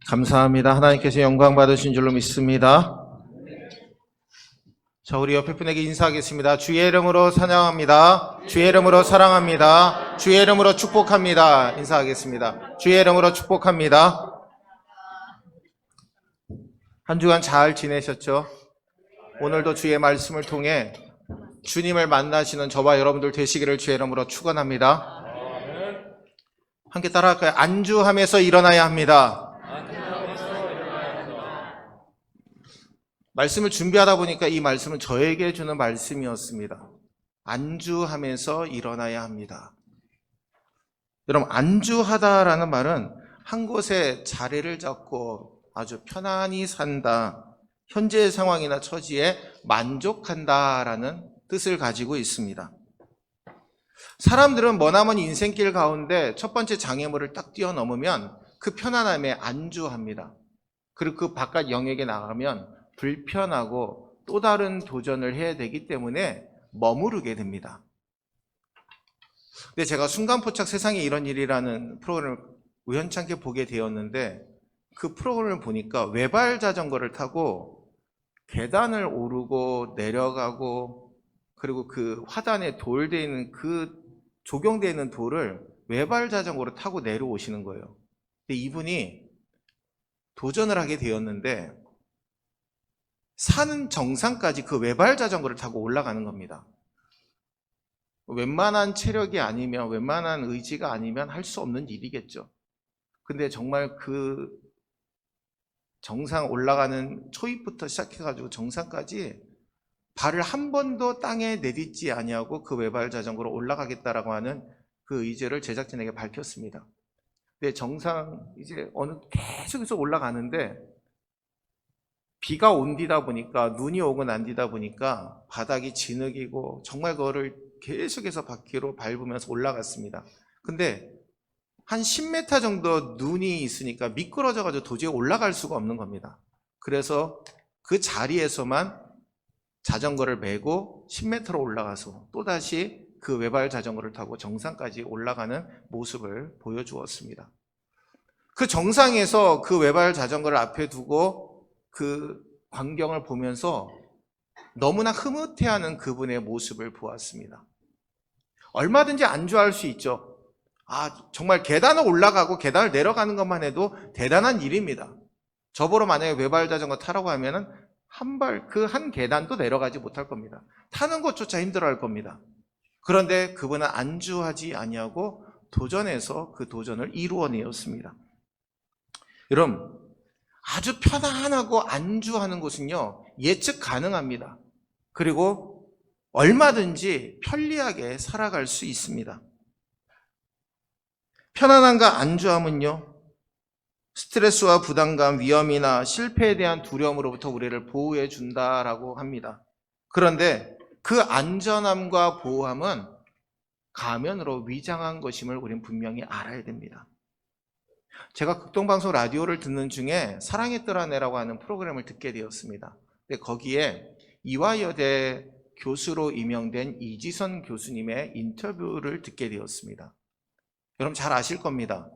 감사합니다. 하나님께서 영광 받으신 줄로 믿습니다. 자, 우리 옆에 분에게 인사하겠습니다. 주의 이름으로 찬양합니다. 주의 이름으로 사랑합니다. 주의 이름으로 축복합니다. 인사하겠습니다. 주의 이름으로 축복합니다. 한 주간 잘 지내셨죠? 오늘도 주의 말씀을 통해 주님을 만나시는 저와 여러분들 되시기를 주의 이름으로 축원합니다. 함께 따라할까요? 안주하면서 일어나야 합니다. 말씀을 준비하다 보니까 이 말씀은 저에게 주는 말씀이었습니다. 안주하면서 일어나야 합니다. 여러분, 안주하다라는 말은 한 곳에 자리를 잡고 아주 편안히 산다, 현재의 상황이나 처지에 만족한다라는 뜻을 가지고 있습니다. 사람들은 머나먼 인생길 가운데 첫 번째 장애물을 딱 뛰어넘으면 그 편안함에 안주합니다. 그리고 그 바깥 영역에 나가면 불편하고 또 다른 도전을 해야 되기 때문에 머무르게 됩니다. 근데 제가 순간포착 세상에 이런 일이라는 프로그램을 우연찮게 보게 되었는데, 그 프로그램을 보니까 외발 자전거를 타고 계단을 오르고 내려가고, 그리고 그 화단에 돌되어 있는 그 조경되어 있는 돌을 외발 자전거로 타고 내려오시는 거예요. 근데 이분이 도전을 하게 되었는데 산 정상까지 그 외발 자전거를 타고 올라가는 겁니다. 웬만한 체력이 아니면, 웬만한 의지가 아니면 할 수 없는 일이겠죠. 근데 정말 그 정상 올라가는 초입부터 시작해가지고 정상까지 발을 한 번도 땅에 내딛지 아니하고 그 외발 자전거로 올라가겠다라고 하는 그 의지를 제작진에게 밝혔습니다. 근데 정상 이제 계속해서 올라가는데 비가 온디다 보니까, 눈이 오고 난디다 보니까 바닥이 진흙이고 정말 그거를 계속해서 바퀴로 밟으면서 올라갔습니다. 근데 한 10m 정도 눈이 있으니까 미끄러져가지고 도저히 올라갈 수가 없는 겁니다. 그래서 그 자리에서만 자전거를 메고 10m로 올라가서 또다시 그 외발 자전거를 타고 정상까지 올라가는 모습을 보여주었습니다. 그 정상에서 그 외발 자전거를 앞에 두고 그 광경을 보면서 너무나 흐뭇해하는 그분의 모습을 보았습니다. 얼마든지 안주할 수 있죠. 정말 계단을 올라가고 계단을 내려가는 것만 해도 대단한 일입니다. 저보러 만약에 외발 자전거 타라고 하면은 그 한 계단도 내려가지 못할 겁니다. 타는 것조차 힘들어할 겁니다. 그런데 그분은 안주하지 아니하고 도전해서 그 도전을 이루어내었습니다. 여러분, 아주 편안하고 안주하는 곳은요, 예측 가능합니다. 그리고 얼마든지 편리하게 살아갈 수 있습니다. 편안함과 안주함은요, 스트레스와 부담감, 위험이나 실패에 대한 두려움으로부터 우리를 보호해 준다라고 합니다. 그런데 그 안전함과 보호함은 가면으로 위장한 것임을 우리는 분명히 알아야 됩니다. 제가 극동방송 라디오를 듣는 중에 사랑의 뜰 안에라고 하는 프로그램을 듣게 되었습니다. 근데 거기에 이화여대 교수로 임명된 이지선 교수님의 인터뷰를 듣게 되었습니다. 여러분 잘 아실 겁니다.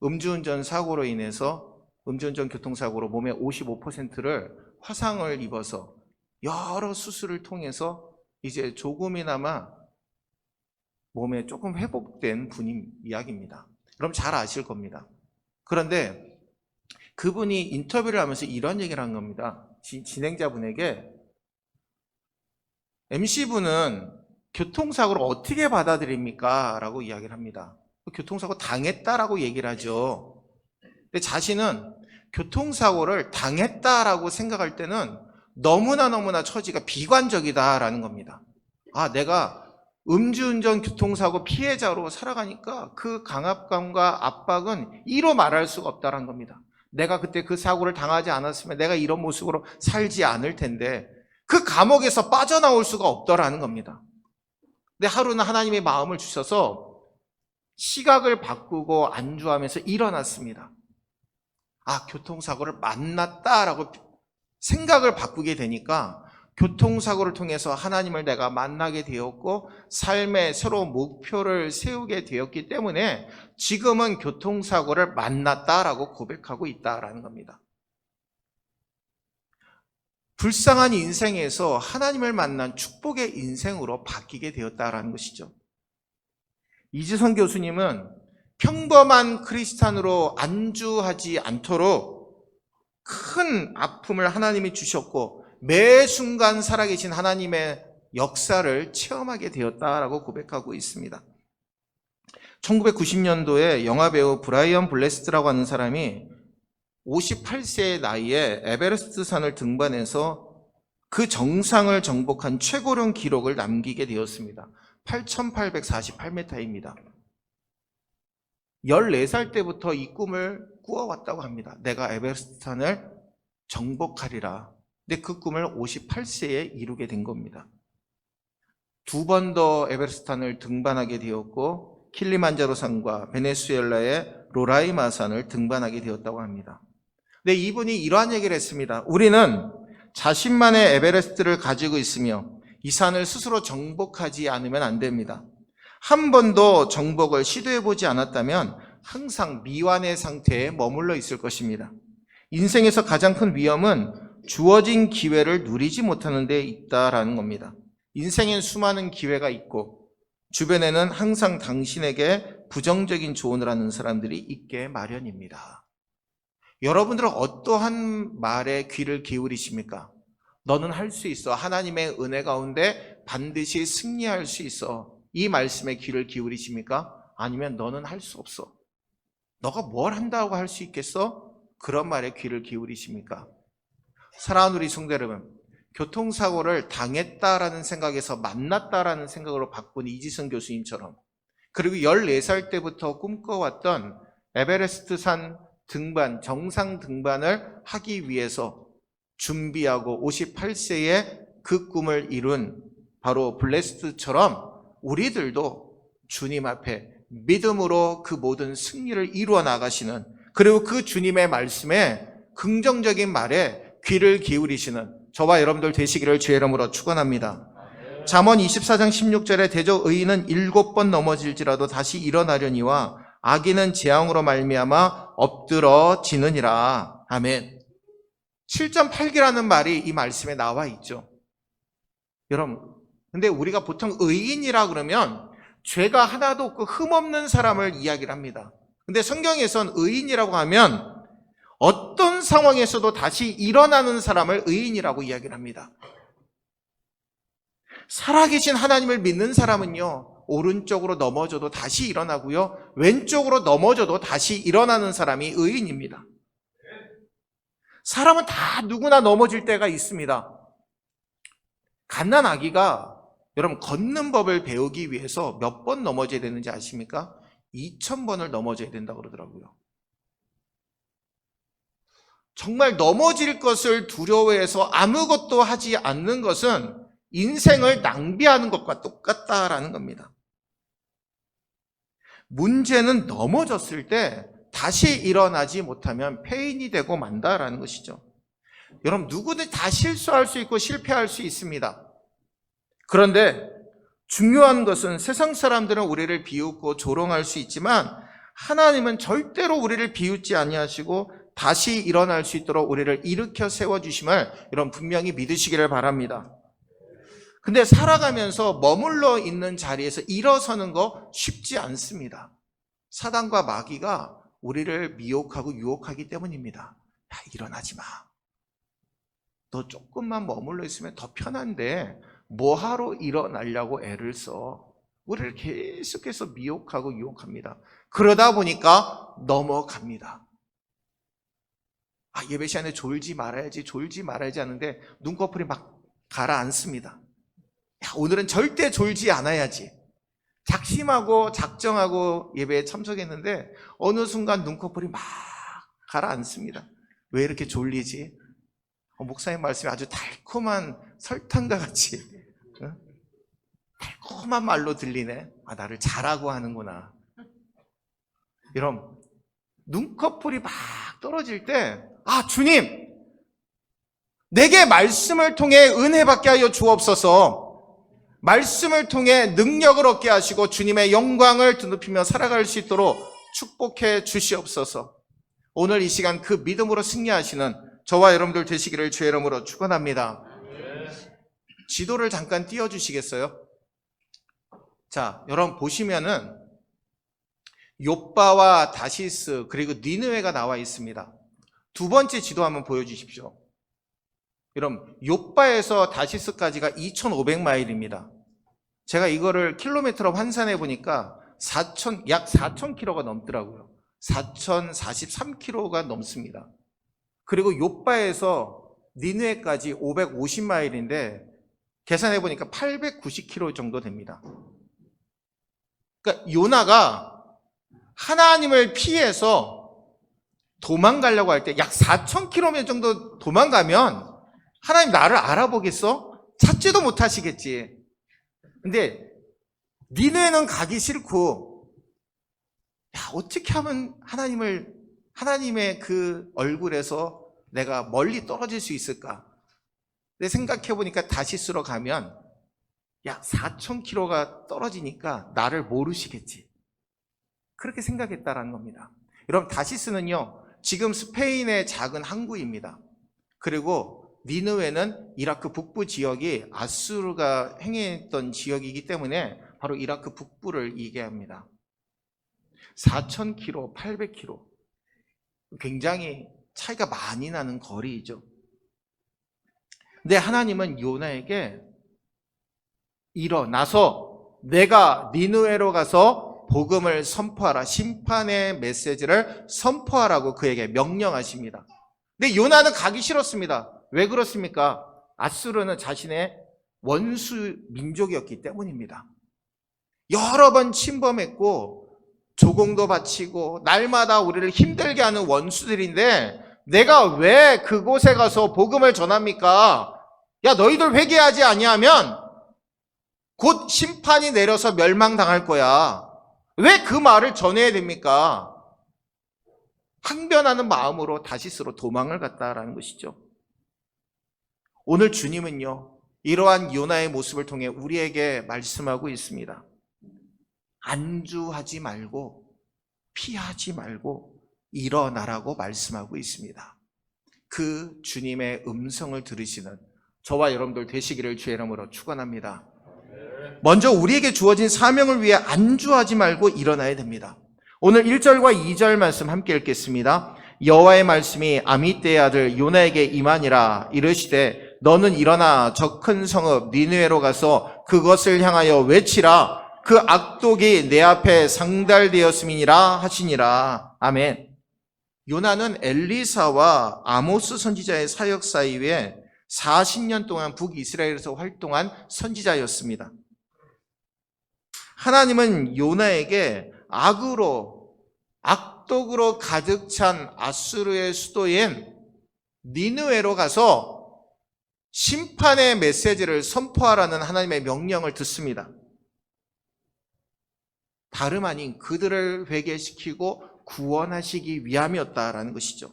음주운전 사고로 인해서, 음주운전 교통사고로 몸의 55%를 화상을 입어서 여러 수술을 통해서 이제 조금이나마 몸에 조금 회복된 분인 이야기입니다. 그럼 잘 아실 겁니다. 그런데 그분이 인터뷰를 하면서 이런 얘기를 한 겁니다. 진행자분에게, MC분은 교통사고를 어떻게 받아들입니까? 라고 이야기를 합니다. 교통사고 당했다라고 얘기를 하죠. 근데 자신은 교통사고를 당했다라고 생각할 때는 너무나 처지가 비관적이다라는 겁니다. 내가 음주운전 교통사고 피해자로 살아가니까 그 강압감과 압박은 이로 말할 수가 없다는 겁니다. 내가 그때 그 사고를 당하지 않았으면 내가 이런 모습으로 살지 않을 텐데 그 감옥에서 빠져나올 수가 없더라는 겁니다. 근데 하루는 하나님의 마음을 주셔서 시각을 바꾸고 안주하면서 일어났습니다. 교통사고를 만났다라고 생각을 바꾸게 되니까 교통사고를 통해서 하나님을 내가 만나게 되었고 삶의 새로운 목표를 세우게 되었기 때문에 지금은 교통사고를 만났다라고 고백하고 있다라는 겁니다. 불쌍한 인생에서 하나님을 만난 축복의 인생으로 바뀌게 되었다라는 것이죠. 이지선 교수님은 평범한 크리스찬으로 안주하지 않도록 큰 아픔을 하나님이 주셨고 매 순간 살아계신 하나님의 역사를 체험하게 되었다라고 고백하고 있습니다. 1990년도에 영화배우 브라이언 블래스트라고 하는 사람이 58세의 나이에 에베레스트 산을 등반해서 그 정상을 정복한 최고령 기록을 남기게 되었습니다. 8,848m입니다. 14살 때부터 이 꿈을 꾸어왔다고 합니다. 내가 에베레스트 산을 정복하리라. 근데 그 꿈을 58세에 이루게 된 겁니다. 2번 더 에베레스트 산을 등반하게 되었고 킬리만자로 산과 베네수엘라의 로라이마 산을 등반하게 되었다고 합니다. 근데 이분이 이러한 얘기를 했습니다. 우리는 자신만의 에베레스트를 가지고 있으며 이 산을 스스로 정복하지 않으면 안 됩니다. 한 번도 정복을 시도해보지 않았다면 항상 미완의 상태에 머물러 있을 것입니다. 인생에서 가장 큰 위험은 주어진 기회를 누리지 못하는 데 있다라는 겁니다. 인생엔 수많은 기회가 있고 주변에는 항상 당신에게 부정적인 조언을 하는 사람들이 있게 마련입니다. 여러분들은 어떠한 말에 귀를 기울이십니까? 너는 할 수 있어. 하나님의 은혜 가운데 반드시 승리할 수 있어. 이 말씀에 귀를 기울이십니까? 아니면 너는 할 수 없어. 너가 뭘 한다고 할 수 있겠어? 그런 말에 귀를 기울이십니까? 사랑하는 우리 성도 여러분, 교통사고를 당했다라는 생각에서 만났다라는 생각으로 바꾼 이지선 교수님처럼, 그리고 14살 때부터 꿈꿔왔던 에베레스트 산 등반, 정상 등반을 하기 위해서 준비하고 58세에 그 꿈을 이룬 바로 블레스트처럼 우리들도 주님 앞에 믿음으로 그 모든 승리를 이루어 나가시는, 그리고 그 주님의 말씀에 긍정적인 말에 귀를 기울이시는 저와 여러분들 되시기를 주의 이름으로 축원합니다. 잠언 24장 16절에 대저 의인은 7번 넘어질지라도 다시 일어나려니와 악인은 재앙으로 말미암아 엎드러지느니라. 아멘. 7.8기라는 말이 이 말씀에 나와 있죠. 여러분, 근데 우리가 보통 의인이라 그러면 죄가 하나도 없고 흠없는 사람을 이야기를 합니다. 근데 성경에선 의인이라고 하면 어떤 상황에서도 다시 일어나는 사람을 의인이라고 이야기를 합니다. 살아계신 하나님을 믿는 사람은요, 오른쪽으로 넘어져도 다시 일어나고요, 왼쪽으로 넘어져도 다시 일어나는 사람이 의인입니다. 사람은 다 누구나 넘어질 때가 있습니다. 갓난아기가 여러분 걷는 법을 배우기 위해서 몇 번 넘어져야 되는지 아십니까? 2000번을 넘어져야 된다고 그러더라고요. 정말 넘어질 것을 두려워해서 아무것도 하지 않는 것은 인생을 낭비하는 것과 똑같다라는 겁니다. 문제는 넘어졌을 때 다시 일어나지 못하면 폐인이 되고 만다라는 것이죠. 여러분, 누구든 다 실수할 수 있고 실패할 수 있습니다. 그런데 중요한 것은 세상 사람들은 우리를 비웃고 조롱할 수 있지만 하나님은 절대로 우리를 비웃지 아니하시고 다시 일어날 수 있도록 우리를 일으켜 세워주심을 여러분 분명히 믿으시기를 바랍니다. 근데 살아가면서 머물러 있는 자리에서 일어서는 거 쉽지 않습니다. 사단과 마귀가 우리를 미혹하고 유혹하기 때문입니다. 야, 일어나지 마. 너 조금만 머물러 있으면 더 편한데 뭐하러 일어나려고 애를 써. 우리를 계속해서 미혹하고 유혹합니다. 그러다 보니까 넘어갑니다. 예배 시간에 졸지 말아야지 하는데 눈꺼풀이 막 가라앉습니다. 오늘은 절대 졸지 않아야지. 작심하고 작정하고 예배에 참석했는데 어느 순간 눈꺼풀이 막 가라앉습니다. 왜 이렇게 졸리지? 목사님 말씀이 아주 달콤한 설탕과 같이 달콤한 말로 들리네. 나를 잘하고 하는구나. 여러분, 눈꺼풀이 막 떨어질 때 주님, 내게 말씀을 통해 은혜 받게 하여 주옵소서. 말씀을 통해 능력을 얻게 하시고 주님의 영광을 드높이며 살아갈 수 있도록 축복해 주시옵소서. 오늘 이 시간 그 믿음으로 승리하시는 저와 여러분들 되시기를 주의 이름으로 축원합니다. 지도를 잠깐 띄워주시겠어요? 자, 여러분 보시면은 욥바와 다시스 그리고 니느웨가 나와 있습니다. 두 번째 지도 한번 보여주십시오. 여러분 욥바에서 다시스까지가 2,500마일입니다. 제가 이거를 킬로미터로 환산해 보니까 약 4,000km가 넘더라고요. 4,043km가 넘습니다. 그리고 욥바에서 니느웨까지 550마일인데 계산해 보니까 890km 정도 됩니다. 그러니까 요나가 하나님을 피해서 도망가려고 할 때 약 4,000km 정도 도망가면 하나님 나를 알아보겠어? 찾지도 못하시겠지. 근데 니네는 가기 싫고, 야, 어떻게 하면 하나님의 그 얼굴에서 내가 멀리 떨어질 수 있을까? 근데 생각해 보니까 다시스로 가면 약 4,000km가 떨어지니까 나를 모르시겠지. 그렇게 생각했다라는 겁니다. 여러분 다시스는요, 지금 스페인의 작은 항구입니다. 그리고 니느웨는 이라크 북부 지역이 아수르가 행했던 지역이기 때문에 바로 이라크 북부를 얘기합니다. 4,000km, 800km. 굉장히 차이가 많이 나는 거리이죠. 근데 하나님은 요나에게 일어나서 내가 니느웨로 가서 복음을 선포하라, 심판의 메시지를 선포하라고 그에게 명령하십니다. 근데 요나는 가기 싫었습니다. 왜 그렇습니까? 아수르는 자신의 원수 민족이었기 때문입니다. 여러 번 침범했고 조공도 바치고 날마다 우리를 힘들게 하는 원수들인데 내가 왜 그곳에 가서 복음을 전합니까? 야, 너희들 회개하지 아니하면 곧 심판이 내려서 멸망당할 거야. 왜 그 말을 전해야 됩니까? 항변하는 마음으로 다시스로 도망을 갔다라는 것이죠. 오늘 주님은요, 이러한 요나의 모습을 통해 우리에게 말씀하고 있습니다. 안주하지 말고 피하지 말고 일어나라고 말씀하고 있습니다. 그 주님의 음성을 들으시는 저와 여러분들 되시기를 주의 이름으로 축원합니다. 먼저 우리에게 주어진 사명을 위해 안주하지 말고 일어나야 됩니다. 오늘 1절과 2절 말씀 함께 읽겠습니다. 여호와의 말씀이 아미떼의 아들 요나에게 임하니라. 이르시되 너는 일어나 저 큰 성읍 니느웨로 가서 그것을 향하여 외치라. 그 악독이 내 앞에 상달되었음이니라 하시니라. 아멘. 요나는 엘리사와 아모스 선지자의 사역 사이에 40년 동안 북이스라엘에서 활동한 선지자였습니다. 하나님은 요나에게 악독으로 가득 찬 아수르의 수도인 니느웨로 가서 심판의 메시지를 선포하라는 하나님의 명령을 듣습니다. 다름 아닌 그들을 회개시키고 구원하시기 위함이었다라는 것이죠.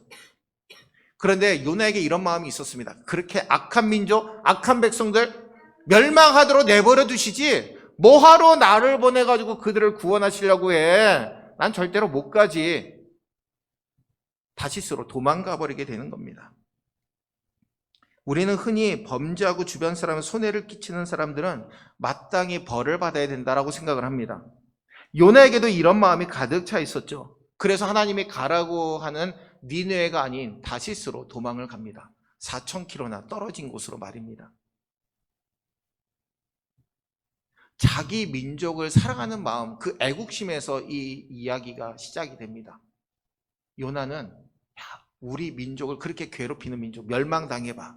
그런데 요나에게 이런 마음이 있었습니다. 그렇게 악한 민족, 악한 백성들 멸망하도록 내버려 두시지 뭐하러 나를 보내가지고 그들을 구원하시려고 해. 난 절대로 못 가지. 다시스로 도망가 버리게 되는 겁니다. 우리는 흔히 범죄하고 주변 사람의 손해를 끼치는 사람들은 마땅히 벌을 받아야 된다라고 생각을 합니다. 요나에게도 이런 마음이 가득 차 있었죠. 그래서 하나님이 가라고 하는 니느웨가 아닌 다시스로 도망을 갑니다. 4,000km나 떨어진 곳으로 말입니다. 자기 민족을 사랑하는 마음, 그 애국심에서 이 이야기가 시작이 됩니다. 요나는 우리 민족을 그렇게 괴롭히는 민족 멸망당해봐.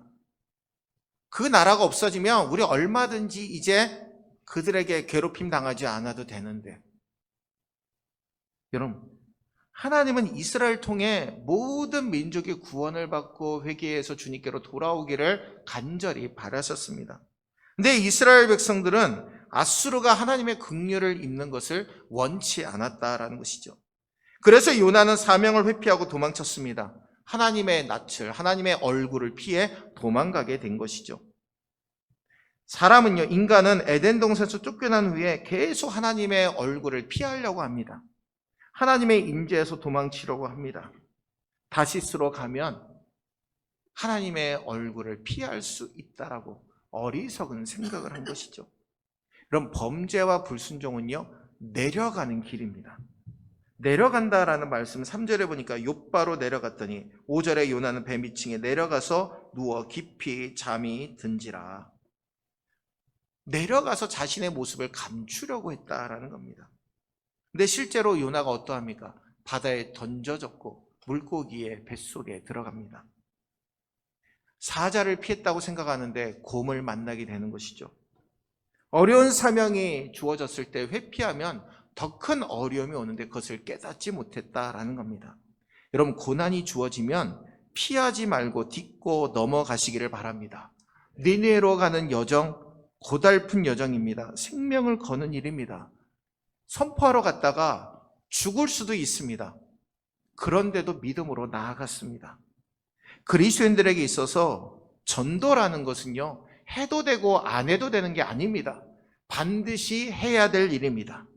그 나라가 없어지면 우리 얼마든지 이제 그들에게 괴롭힘 당하지 않아도 되는데. 여러분, 하나님은 이스라엘 통해 모든 민족이 구원을 받고 회개해서 주님께로 돌아오기를 간절히 바라셨습니다. 근데 이스라엘 백성들은 아수르가 하나님의 긍휼을 입는 것을 원치 않았다라는 것이죠. 그래서 요나는 사명을 회피하고 도망쳤습니다. 하나님의 낯을, 하나님의 얼굴을 피해 도망가게 된 것이죠. 사람은요, 인간은 에덴 동산에서 쫓겨난 후에 계속 하나님의 얼굴을 피하려고 합니다. 하나님의 임재에서 도망치려고 합니다. 다시스로 가면 하나님의 얼굴을 피할 수 있다라고 어리석은 생각을 한 것이죠. 그럼 범죄와 불순종은요, 내려가는 길입니다. 내려간다라는 말씀 3절에 보니까 욥바로 내려갔더니 5절에 요나는 배 밑층에 내려가서 누워 깊이 잠이 든지라. 내려가서 자신의 모습을 감추려고 했다라는 겁니다. 근데 실제로 요나가 어떠합니까? 바다에 던져졌고 물고기의 뱃속에 들어갑니다. 사자를 피했다고 생각하는데 곰을 만나게 되는 것이죠. 어려운 사명이 주어졌을 때 회피하면 더 큰 어려움이 오는데 그것을 깨닫지 못했다라는 겁니다. 여러분, 고난이 주어지면 피하지 말고 딛고 넘어가시기를 바랍니다. 니느웨로 가는 여정, 고달픈 여정입니다. 생명을 거는 일입니다. 선포하러 갔다가 죽을 수도 있습니다. 그런데도 믿음으로 나아갔습니다. 그리스도인들에게 있어서 전도라는 것은요, 해도 되고 안 해도 되는 게 아닙니다. 반드시 해야 될 일입니다.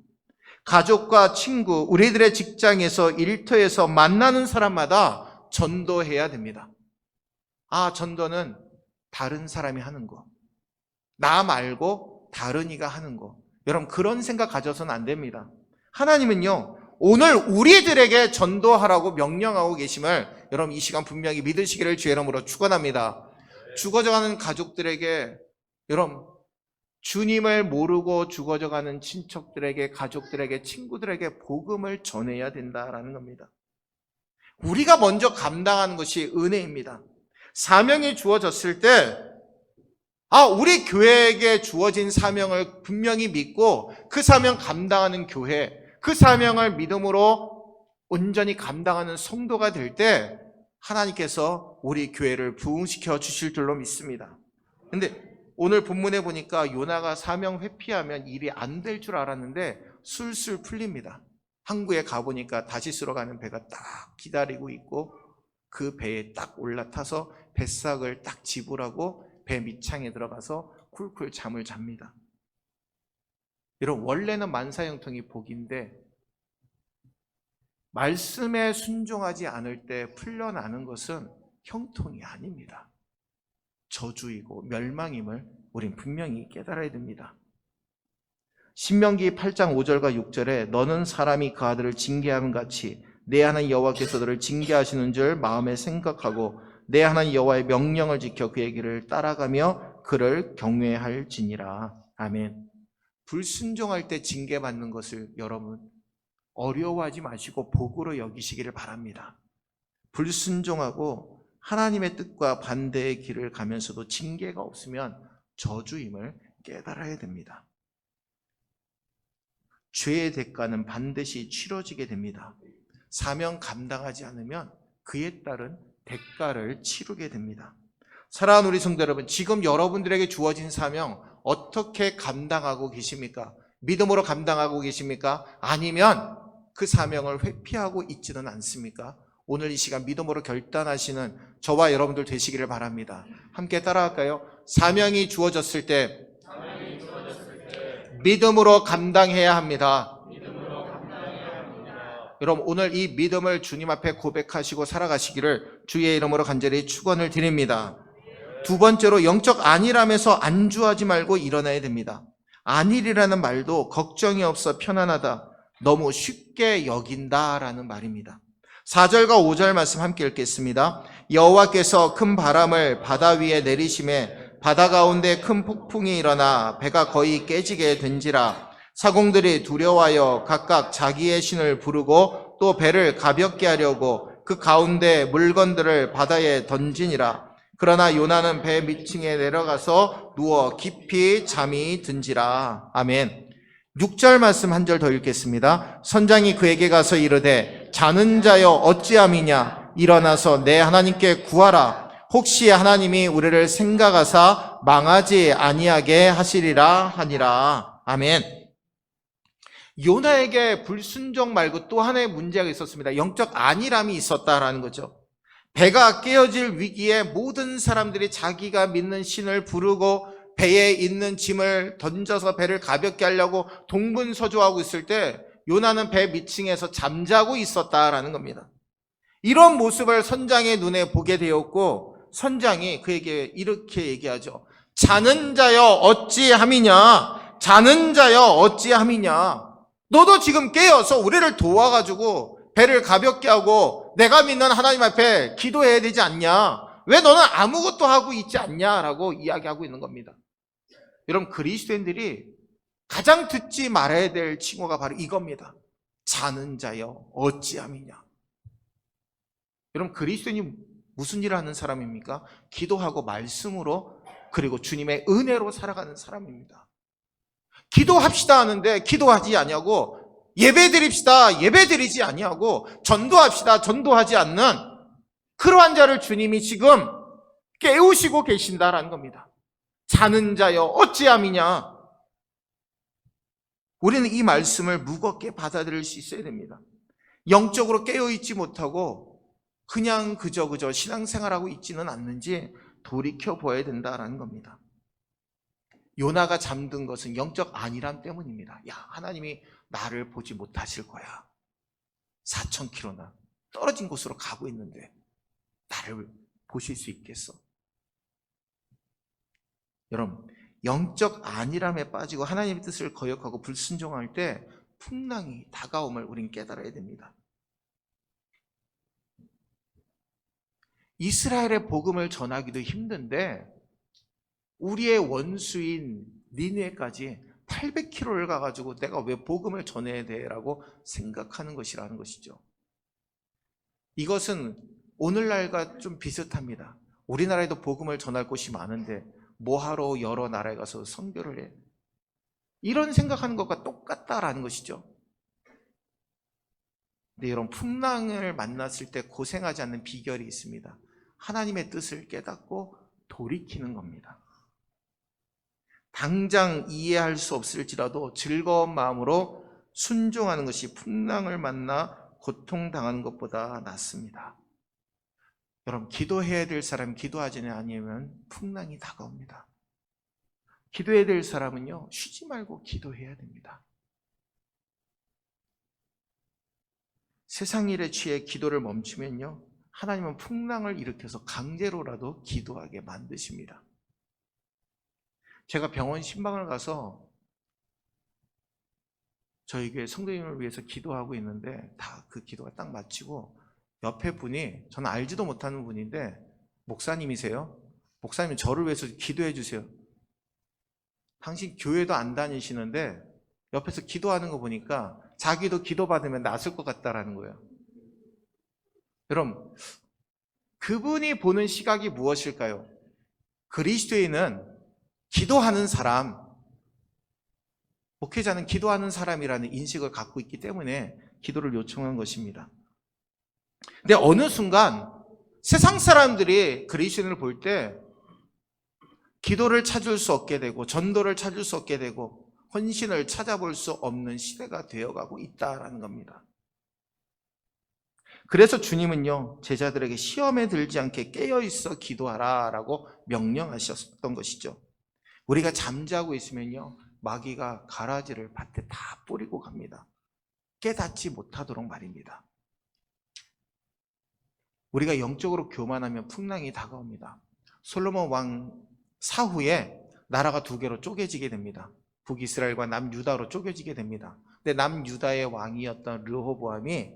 가족과 친구, 우리들의 직장에서 일터에서 만나는 사람마다 전도해야 됩니다. 아, 전도는 다른 사람이 하는 거, 나 말고 다른 이가 하는 거. 여러분, 그런 생각 가져서는 안 됩니다. 하나님은요, 오늘 우리들에게 전도하라고 명령하고 계심을 여러분 이 시간 분명히 믿으시기를 주의 이름으로 축원합니다. 죽어져가는 가족들에게, 여러분 주님을 모르고 죽어져가는 친척들에게, 가족들에게, 친구들에게 복음을 전해야 된다라는 겁니다. 우리가 먼저 감당하는 것이 은혜입니다. 사명이 주어졌을 때 우리 교회에게 주어진 사명을 분명히 믿고 그 사명 감당하는 교회, 그 사명을 믿음으로 온전히 감당하는 성도가 될 때 하나님께서 우리 교회를 부흥시켜 주실 줄로 믿습니다. 근데 오늘 본문에 보니까 요나가 사명 회피하면 일이 안 될 줄 알았는데 술술 풀립니다. 항구에 가보니까 다시스로 가는 배가 딱 기다리고 있고 그 배에 딱 올라타서 뱃삭을 딱 지불하고 배 밑창에 들어가서 쿨쿨 잠을 잡니다. 여러분, 원래는 만사형통이 복인데 말씀에 순종하지 않을 때 풀려나는 것은 형통이 아닙니다. 저주이고 멸망임을 우린 분명히 깨달아야 됩니다. 신명기 8장 5절과 6절에 너는 사람이 그 아들을 징계함 같이 내 하나님 여호와께서 너를 징계하시는 줄 마음에 생각하고 내 하나님 여호와의 명령을 지켜 그의 길을 따라가며 그를 경외할지니라. 아멘. 불순종할 때 징계받는 것을 여러분 어려워하지 마시고 복으로 여기시기를 바랍니다. 불순종하고 하나님의 뜻과 반대의 길을 가면서도 징계가 없으면 저주임을 깨달아야 됩니다. 죄의 대가는 반드시 치러지게 됩니다. 사명 감당하지 않으면 그에 따른 대가를 치르게 됩니다. 사랑하는 우리 성도 여러분, 지금 여러분들에게 주어진 사명 어떻게 감당하고 계십니까? 믿음으로 감당하고 계십니까? 아니면 그 사명을 회피하고 있지는 않습니까? 오늘 이 시간 믿음으로 결단하시는 저와 여러분들 되시기를 바랍니다. 함께 따라할까요? 사명이 주어졌을 때 믿음으로 감당해야 합니다. 여러분, 오늘 이 믿음을 주님 앞에 고백하시고 살아가시기를 주의 이름으로 간절히 축원을 드립니다. 두 번째로, 영적 안일함에서 안주하지 말고 일어나야 됩니다. 안일이라는 말도 걱정이 없어 편안하다, 너무 쉽게 여긴다라는 말입니다. 4절과 5절 말씀 함께 읽겠습니다. 여호와께서 큰 바람을 바다 위에 내리심에 바다 가운데 큰 폭풍이 일어나 배가 거의 깨지게 된지라. 사공들이 두려워하여 각각 자기의 신을 부르고 또 배를 가볍게 하려고 그 가운데 물건들을 바다에 던지니라. 그러나 요나는 배 밑층에 내려가서 누워 깊이 잠이 든지라. 아멘. 6절 말씀 한 절 더 읽겠습니다. 선장이 그에게 가서 이르되 자는 자여 어찌함이냐, 일어나서 내 하나님께 구하라. 혹시 하나님이 우리를 생각하사 망하지 아니하게 하시리라 하니라. 아멘. 요나에게 불순종 말고 또 하나의 문제가 있었습니다. 영적 안일함이 있었다라는 거죠. 배가 깨어질 위기에 모든 사람들이 자기가 믿는 신을 부르고 배에 있는 짐을 던져서 배를 가볍게 하려고 동분서주하고 있을 때 요나는 배 밑층에서 잠자고 있었다라는 겁니다. 이런 모습을 선장의 눈에 보게 되었고 선장이 그에게 이렇게 얘기하죠. 자는 자여 어찌함이냐? 자는 자여 어찌함이냐? 너도 지금 깨어서 우리를 도와가지고 배를 가볍게 하고 내가 믿는 하나님 앞에 기도해야 되지 않냐? 왜 너는 아무것도 하고 있지 않냐라고 이야기하고 있는 겁니다. 여러분, 그리스도인들이 가장 듣지 말아야 될 칭호가 바로 이겁니다. 자는 자여 어찌함이냐? 여러분, 그리스도인이 무슨 일을 하는 사람입니까? 기도하고 말씀으로 그리고 주님의 은혜로 살아가는 사람입니다. 기도합시다 하는데 기도하지 아니하고, 예배드립시다 예배드리지 아니하고, 전도합시다 전도하지 않는 그러한 자를 주님이 지금 깨우시고 계신다라는 겁니다. 자는 자여 어찌함이냐? 우리는 이 말씀을 무겁게 받아들일 수 있어야 됩니다. 영적으로 깨어있지 못하고 그냥 그저 신앙생활하고 있지는 않는지 돌이켜 보아야 된다라는 겁니다. 요나가 잠든 것은 영적 안일함 때문입니다. 야, 하나님이 나를 보지 못하실 거야. 4,000km나 떨어진 곳으로 가고 있는데 나를 보실 수 있겠어? 여러분, 영적 안일함에 빠지고 하나님의 뜻을 거역하고 불순종할 때 풍랑이 다가옴을 우린 깨달아야 됩니다. 이스라엘의 복음을 전하기도 힘든데 우리의 원수인 니느웨까지 800km를 가가지고 내가 왜 복음을 전해야 돼? 라고 생각하는 것이라는 것이죠. 이것은 오늘날과 좀 비슷합니다. 우리나라에도 복음을 전할 곳이 많은데 뭐하러 여러 나라에 가서 선교를 해? 이런 생각하는 것과 똑같다라는 것이죠. 근데 여러분, 풍랑을 만났을 때 고생하지 않는 비결이 있습니다. 하나님의 뜻을 깨닫고 돌이키는 겁니다. 당장 이해할 수 없을지라도 즐거운 마음으로 순종하는 것이 풍랑을 만나 고통당하는 것보다 낫습니다. 여러분, 기도해야 될 사람이 기도하지 아니면 풍랑이 다가옵니다. 기도해야 될 사람은요, 쉬지 말고 기도해야 됩니다. 세상 일에 취해 기도를 멈추면요, 하나님은 풍랑을 일으켜서 강제로라도 기도하게 만드십니다. 제가 병원 신방을 가서 저희 교회 성도님을 위해서 기도하고 있는데 다 그 기도가 딱 마치고 옆에 분이, 저는 알지도 못하는 분인데 목사님이세요. 목사님은 저를 위해서 기도해 주세요. 당신 교회도 안 다니시는데 옆에서 기도하는 거 보니까 자기도 기도받으면 낫을 것 같다라는 거예요. 여러분, 그분이 보는 시각이 무엇일까요? 그리스도인은 기도하는 사람, 목회자는 기도하는 사람이라는 인식을 갖고 있기 때문에 기도를 요청한 것입니다. 근데 어느 순간 세상 사람들이 그리스도인을 볼 때 기도를 찾을 수 없게 되고 전도를 찾을 수 없게 되고 헌신을 찾아볼 수 없는 시대가 되어가고 있다는 겁니다. 그래서 주님은요, 제자들에게 시험에 들지 않게 깨어있어 기도하라 라고 명령하셨던 것이죠. 우리가 잠자고 있으면요, 마귀가 가라지를 밭에 다 뿌리고 갑니다. 깨닫지 못하도록 말입니다. 우리가 영적으로 교만하면 풍랑이 다가옵니다. 솔로몬 왕 사후에 나라가 두 개로 쪼개지게 됩니다. 북이스라엘과 남유다로 쪼개지게 됩니다. 근데 남유다의 왕이었던 르호보암이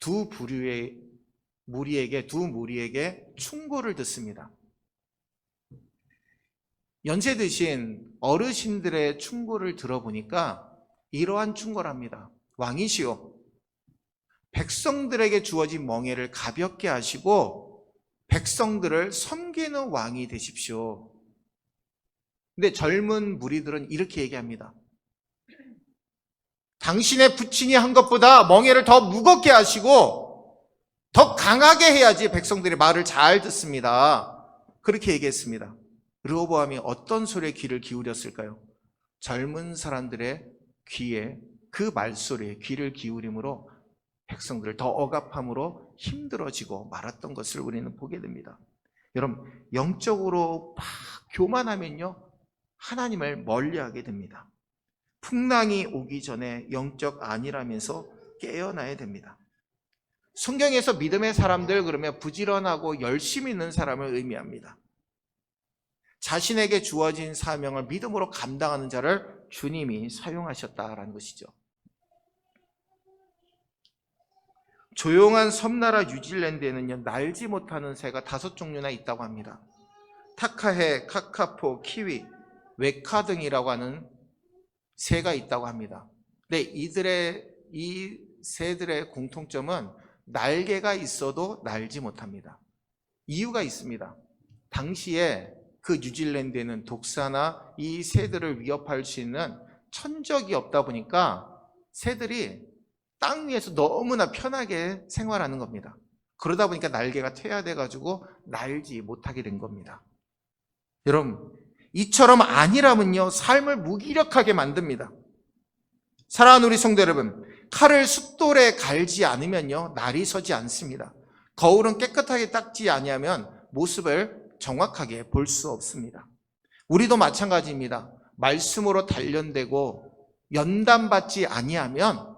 두 무리에게 충고를 듣습니다. 연세 드신 어르신들의 충고를 들어보니까 이러한 충고를 합니다. 왕이시오, 백성들에게 주어진 멍에를 가볍게 하시고 백성들을 섬기는 왕이 되십시오. 근데 젊은 무리들은 이렇게 얘기합니다. 당신의 부친이 한 것보다 멍에를 더 무겁게 하시고 더 강하게 해야지 백성들이 말을 잘 듣습니다. 그렇게 얘기했습니다. 르호보암이 어떤 소리에 귀를 기울였을까요? 젊은 사람들의 귀에, 그 말소리에 귀를 기울임으로 백성들을 더 억압함으로 힘들어지고 말았던 것을 우리는 보게 됩니다. 여러분, 영적으로 막 교만하면요, 하나님을 멀리하게 됩니다. 풍랑이 오기 전에 영적 안일하면서 깨어나야 됩니다. 성경에서 믿음의 사람들 그러면 부지런하고 열심히 있는 사람을 의미합니다. 자신에게 주어진 사명을 믿음으로 감당하는 자를 주님이 사용하셨다라는 것이죠. 조용한 섬나라 뉴질랜드에는요, 날지 못하는 새가 5종류나 있다고 합니다. 타카해, 카카포, 키위, 웨카 등이라고 하는 새가 있다고 합니다. 근데 이 새들의 공통점은 날개가 있어도 날지 못합니다. 이유가 있습니다. 당시에 그 뉴질랜드에는 독사나 이 새들을 위협할 수 있는 천적이 없다 보니까 새들이 땅 위에서 너무나 편하게 생활하는 겁니다. 그러다 보니까 날개가 퇴화돼가지고 날지 못하게 된 겁니다. 여러분, 이처럼 안일함은요, 삶을 무기력하게 만듭니다. 사랑하는 우리 성도 여러분, 칼을 숫돌에 갈지 않으면요, 날이 서지 않습니다. 거울은 깨끗하게 닦지 아니하면 모습을 정확하게 볼 수 없습니다. 우리도 마찬가지입니다. 말씀으로 단련되고 연단받지 아니하면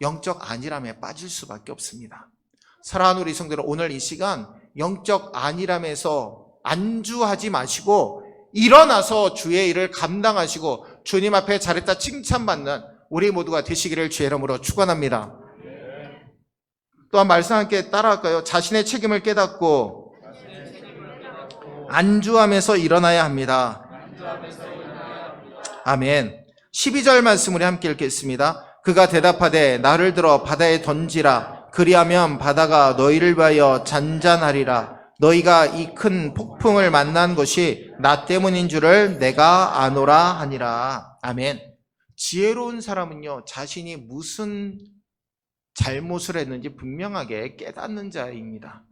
영적 안일함에 빠질 수밖에 없습니다. 사랑하는 우리 성도들, 오늘 이 시간 영적 안일함에서 안주하지 마시고 일어나서 주의 일을 감당하시고 주님 앞에 잘했다 칭찬받는 우리 모두가 되시기를 주의 이름으로 축원합니다. 또한 말씀 함께 따라할까요? 자신의 책임을 깨닫고 안주하면서 일어나야 합니다. 아멘. 12절 말씀 우리 함께 읽겠습니다. 그가 대답하되 나를 들어 바다에 던지라. 그리하면 바다가 너희를 위하여 잔잔하리라. 너희가 이 큰 폭풍을 만난 것이 나 때문인 줄을 내가 아노라 하니라. 아멘. 지혜로운 사람은요, 자신이 무슨 잘못을 했는지 분명하게 깨닫는 자입니다.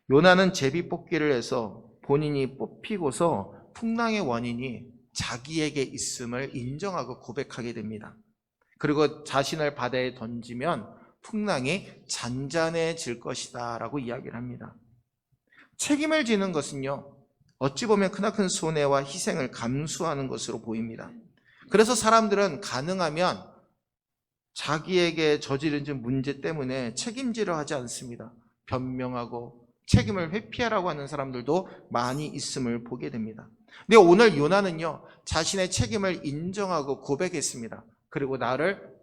요나는 제비뽑기를 해서 본인이 뽑히고서 풍랑의 원인이 자기에게 있음을 인정하고 고백하게 됩니다. 그리고 자신을 바다에 던지면 풍랑이 잔잔해질 것이다 라고 이야기를 합니다. 책임을 지는 것은요, 어찌 보면 크나큰 손해와 희생을 감수하는 것으로 보입니다. 그래서 사람들은 가능하면 자기에게 저지른 문제 때문에 책임지려 하지 않습니다. 변명하고 책임을 회피하라고 하는 사람들도 많이 있음을 보게 됩니다. 근데 오늘 요나는요, 자신의 책임을 인정하고 고백했습니다. 그리고 나를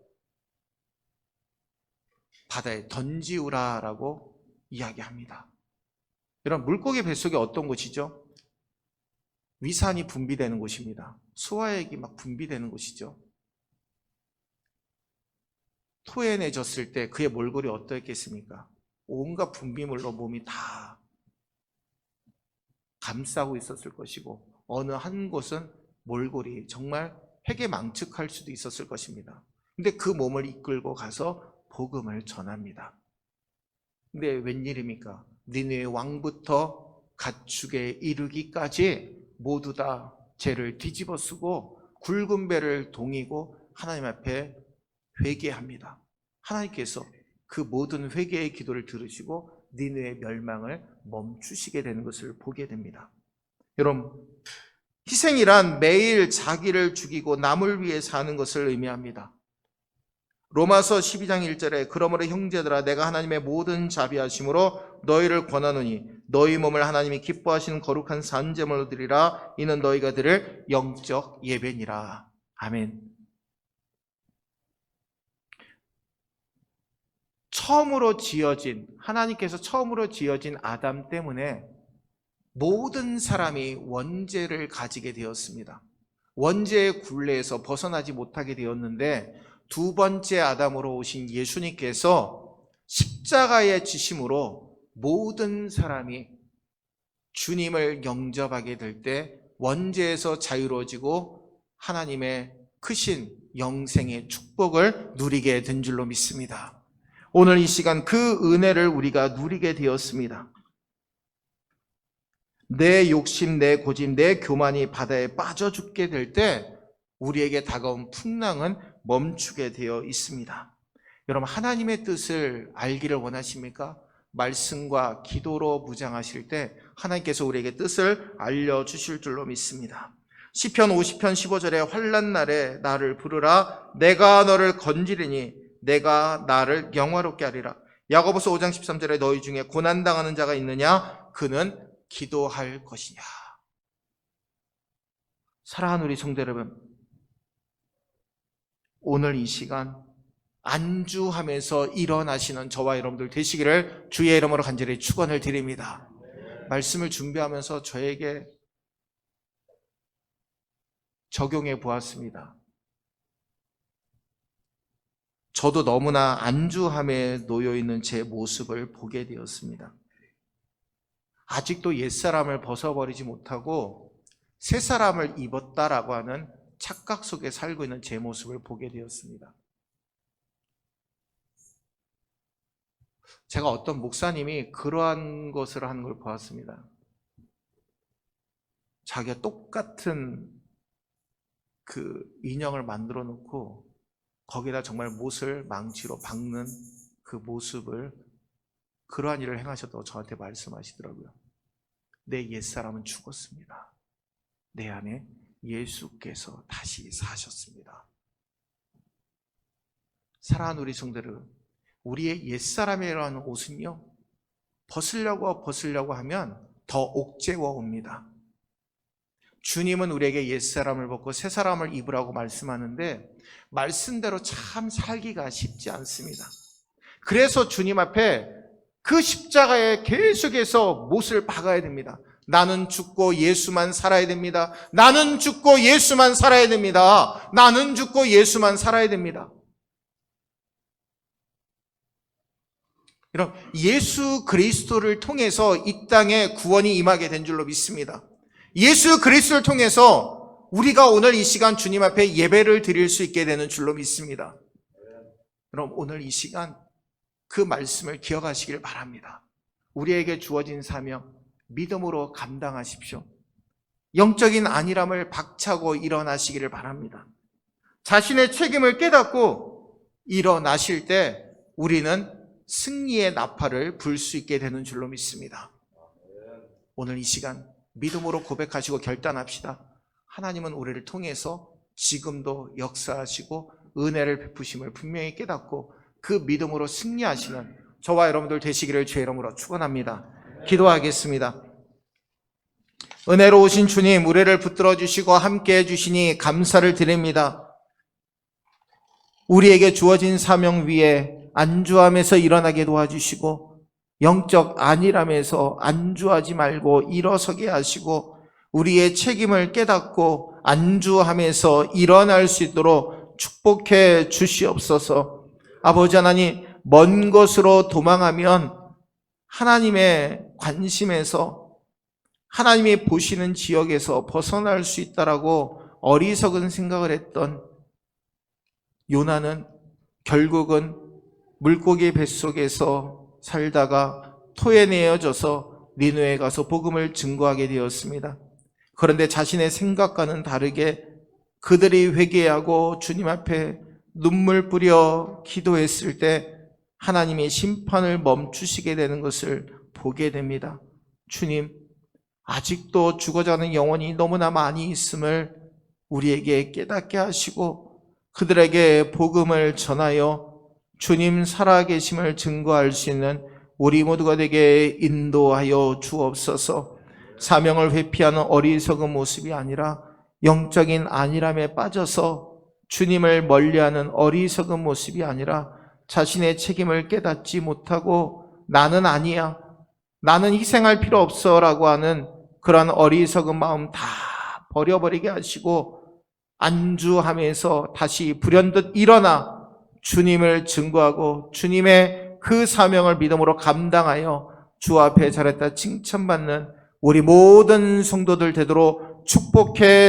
바다에 던지우라라고 이야기합니다. 여러분, 물고기 뱃속에 어떤 곳이죠? 위산이 분비되는 곳입니다. 소화액이 막 분비되는 곳이죠. 토해내졌을 때 그의 몰골이 어떠했겠습니까? 온갖 분비물로 몸이 다 감싸고 있었을 것이고, 어느 한 곳은 몰골이 정말 회개망측할 수도 있었을 것입니다. 근데 그 몸을 이끌고 가서 복음을 전합니다. 근데 웬일입니까? 니느웨 왕부터 가축에 이르기까지 모두 다 죄를 뒤집어 쓰고 굵은 배를 동이고 하나님 앞에 회개합니다. 하나님께서 그 모든 회개의 기도를 들으시고 니느웨의 멸망을 멈추시게 되는 것을 보게 됩니다. 여러분, 희생이란 매일 자기를 죽이고 남을 위해 사는 것을 의미합니다. 로마서 12장 1절에 그러므로 형제들아 내가 하나님의 모든 자비하심으로 너희를 권하노니 너희 몸을 하나님이 기뻐하시는 거룩한 산제물로 드리라. 이는 너희가 드릴 영적 예배니라. 아멘. 하나님께서 처음으로 지어진 아담 때문에 모든 사람이 원죄를 가지게 되었습니다. 원죄의 굴레에서 벗어나지 못하게 되었는데 두 번째 아담으로 오신 예수님께서 십자가의 지심으로 모든 사람이 주님을 영접하게 될 때 원죄에서 자유로워지고 하나님의 크신 영생의 축복을 누리게 된 줄로 믿습니다. 오늘 이 시간 그 은혜를 우리가 누리게 되었습니다. 내 욕심, 내 고집, 내 교만이 바다에 빠져 죽게 될 때 우리에게 다가온 풍랑은 멈추게 되어 있습니다. 여러분, 하나님의 뜻을 알기를 원하십니까? 말씀과 기도로 무장하실 때 하나님께서 우리에게 뜻을 알려주실 줄로 믿습니다. 시편 50편 15절에 환난 날에 나를 부르라 내가 너를 건지리니 내가 나를 영화롭게 하리라. 야고보서 5장 13절에 너희 중에 고난당하는 자가 있느냐? 그는 기도할 것이냐. 사랑하는 우리 성도 여러분, 오늘 이 시간 안주하면서 일어나시는 저와 여러분들 되시기를 주의 이름으로 간절히 축원을 드립니다. 말씀을 준비하면서 저에게 적용해 보았습니다. 저도 너무나 안주함에 놓여 있는 제 모습을 보게 되었습니다. 아직도 옛사람을 벗어버리지 못하고 새사람을 입었다라고 하는 착각 속에 살고 있는 제 모습을 보게 되었습니다. 제가 어떤 목사님이 그러한 것을 하는 걸 보았습니다. 자기가 똑같은 그 인형을 만들어 놓고 거기다 정말 못을 망치로 박는 그 모습을, 그러한 일을 행하셨다고 저한테 말씀하시더라고요. 내 옛사람은 죽었습니다. 내 안에 예수께서 다시 사셨습니다. 사랑하는 우리 성도들, 우리의 옛사람이라는 옷은요, 벗으려고 하면 더 옥죄어 옵니다. 주님은 우리에게 옛사람을 벗고 새사람을 입으라고 말씀하는데 말씀대로 참 살기가 쉽지 않습니다. 그래서 주님 앞에 그 십자가에 계속해서 못을 박아야 됩니다. 나는 죽고 예수만 살아야 됩니다. 나는 죽고 예수만 살아야 됩니다. 나는 죽고 예수만 살아야 됩니다. 여러분, 예수 그리스도를 통해서 이 땅에 구원이 임하게 된 줄로 믿습니다. 예수 그리스도를 통해서 우리가 오늘 이 시간 주님 앞에 예배를 드릴 수 있게 되는 줄로 믿습니다. 여러분, 오늘 이 시간 그 말씀을 기억하시길 바랍니다. 우리에게 주어진 사명 믿음으로 감당하십시오. 영적인 안일함을 박차고 일어나시기를 바랍니다. 자신의 책임을 깨닫고 일어나실 때 우리는 승리의 나팔을 불 수 있게 되는 줄로 믿습니다. 오늘 이 시간 믿음으로 고백하시고 결단합시다. 하나님은 우리를 통해서 지금도 역사하시고 은혜를 베푸심을 분명히 깨닫고 그 믿음으로 승리하시는 저와 여러분들 되시기를 주의 이름으로 축원합니다. 기도하겠습니다. 은혜로우신 주님, 우리를 붙들어 주시고 함께해 주시니 감사를 드립니다. 우리에게 주어진 사명 위에 안주함에서 일어나게 도와주시고 영적 안일함에서 안주하지 말고 일어서게 하시고 우리의 책임을 깨닫고 안주함에서 일어날 수 있도록 축복해 주시옵소서. 아버지 하나님, 먼 곳으로 도망하면 하나님의 관심에서 하나님이 보시는 지역에서 벗어날 수 있다라고 어리석은 생각을 했던 요나는 결국은 물고기 뱃속에서 살다가 토해내어져서 니느웨에 가서 복음을 증거하게 되었습니다. 그런데 자신의 생각과는 다르게 그들이 회개하고 주님 앞에 눈물 뿌려 기도했을 때 하나님이 심판을 멈추시게 되는 것을 보게 됩니다. 주님, 아직도 죽어가는 영혼이 너무나 많이 있음을 우리에게 깨닫게 하시고 그들에게 복음을 전하여 주님 살아계심을 증거할 수 있는 우리 모두가 되게 인도하여 주옵소서. 사명을 회피하는 어리석은 모습이 아니라 영적인 안일함에 빠져서 주님을 멀리하는 어리석은 모습이 아니라 자신의 책임을 깨닫지 못하고 나는 아니야, 나는 희생할 필요 없어 라고 하는 그런 어리석은 마음 다 버려버리게 하시고 안주하면서 다시 불현듯 일어나 주님을 증거하고 주님의 그 사명을 믿음으로 감당하여 주 앞에 잘했다 칭찬받는 우리 모든 성도들 되도록 축복해